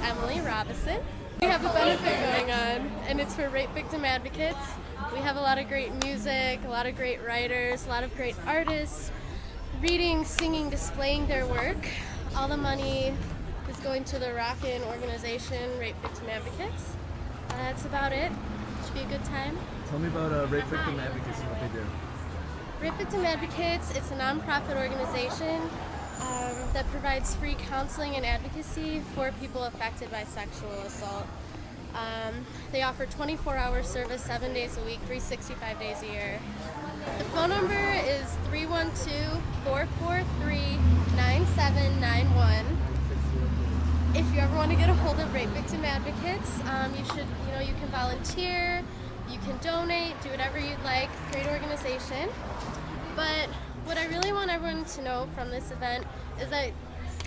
Emily Robison. We have a benefit going on, and it's for rape victim advocates. We have a lot of great music, a lot of great writers, a lot of great artists, reading, singing, displaying their work. All the money is going to the Rockin' organization, Rape Victim Advocates. That's about it. Should be a good time. Tell me about Rape Victim Advocates and what they do. Rape Victim Advocates, it's a nonprofit organization that provides free counseling and advocacy for people affected by sexual assault. They offer 24-hour service 7 days a week, 365 days a year. The phone number is 312-443-9791. If you ever want to get a hold of Rape Victim Advocates, you can volunteer, you can donate, do whatever you'd like. Great organization. But what I really want everyone to know from this event is that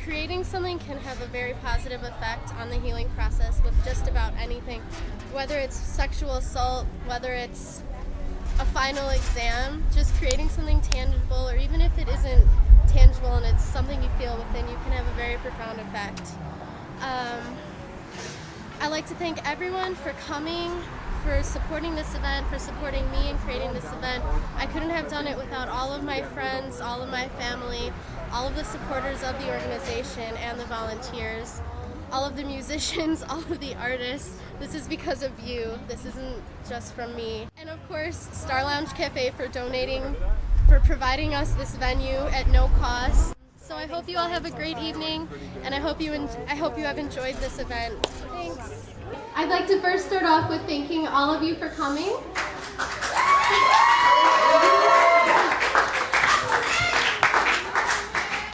creating something can have a very positive effect on the healing process with just about anything. Whether it's sexual assault, whether it's a final exam, just creating something tangible, or even if it isn't tangible and it's something you feel within, you can have a very profound effect. I'd like to thank everyone for coming, for supporting this event, for supporting me in creating this event. I couldn't have done it without all of my friends, all of my family, all of the supporters of the organization and the volunteers, all of the musicians, all of the artists. This is because of you. This isn't just from me. And of course, Star Lounge Cafe for donating, for providing us this venue at no cost. So I hope you all have a great evening, and I hope you have enjoyed this event. Thanks. I'd like to first start off with thanking all of you for coming.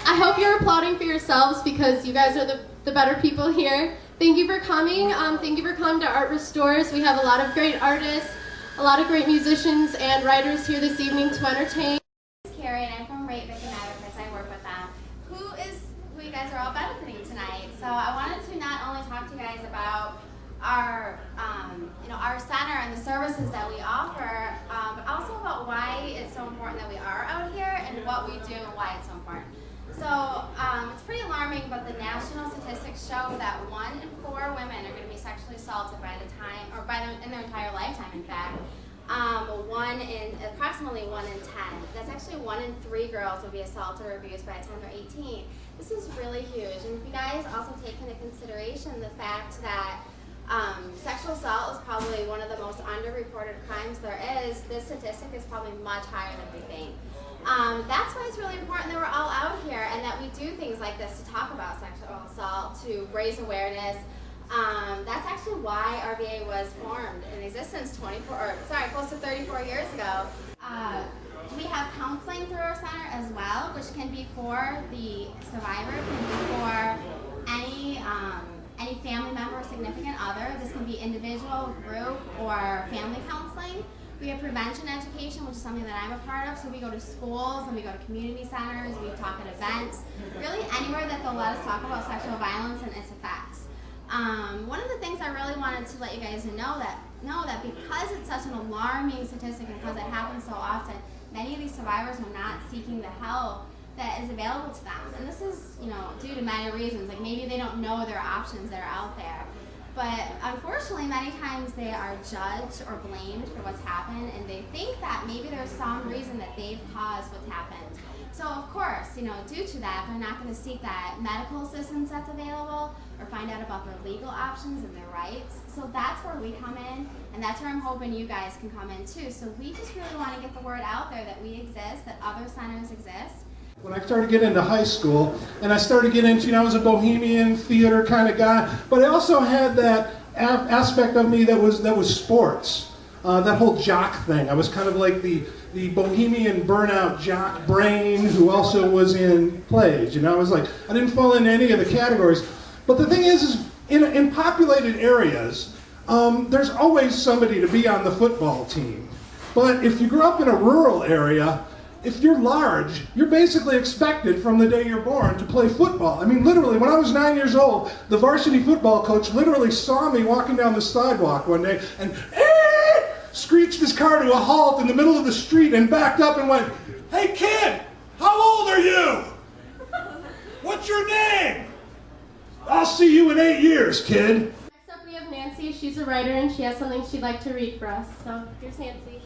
I hope you're applauding for yourselves because you guys are the better people here. Thank you for coming. Thank you for coming to Art Restores. We have a lot of great artists, a lot of great musicians and writers here this evening to entertain. This is Carrie, and I'm from Rape Victim Advocates. I work with them. Who you guys are all benefiting tonight. So I wanted to not only talk to you guys about our center and the services that we offer, but also about why it's so important that we are out here and what we do and why it's so important. So it's pretty alarming, but the national statistics show that 1 in 4 women are going to be sexually assaulted in their entire lifetime. In fact, approximately 1 in 10. That's actually 1 in 3 girls will be assaulted or abused by the time they're 18. This is really huge, and if you guys also take into consideration the fact that sexual assault is probably one of the most underreported crimes there is, this statistic is probably much higher than we think. That's why it's really important that we're all out here and that we do things like this to talk about sexual assault, to raise awareness. That's actually why RVA was formed in existence close to 34 years ago. We have counseling through our center as well, which can be for the survivor, can be for any family member or significant other. This can be individual, group, or family counseling. We have prevention education, which is something that I'm a part of. So we go to schools and we go to community centers, we talk at events, really anywhere that they'll let us talk about sexual violence and its effects. One of the things I really wanted to let you guys know that because it's such an alarming statistic and because it happens so often, many of these survivors are not seeking the help that is available to them. And this is, due to many reasons. Like maybe they don't know their options that are out there. But unfortunately, many times they are judged or blamed for what's happened, and they think that maybe there's some reason that they've caused what's happened. So of course, due to that, they're not going to seek that medical assistance that's available or find out about their legal options and their rights. So that's where we come in, and that's where I'm hoping you guys can come in too. So we just really want to get the word out there that we exist, that other centers exist. When I started getting into high school, and I started getting into, I was a bohemian theater kind of guy, but I also had that aspect of me that was sports, that whole jock thing. I was kind of like the bohemian burnout jock brain who also was in plays. I was like, I didn't fall into any of the categories. But the thing is in populated areas, there's always somebody to be on the football team. But if you grew up in a rural area, if you're large, you're basically expected from the day you're born to play football. I mean, literally, when I was 9 years old, the varsity football coach literally saw me walking down the sidewalk one day and screeched his car to a halt in the middle of the street and backed up and went, "Hey kid, how old are you? What's your name?" I'll see you in 8 years, kid. Next up we have Nancy. She's a writer and she has something she'd like to read for us. So here's Nancy.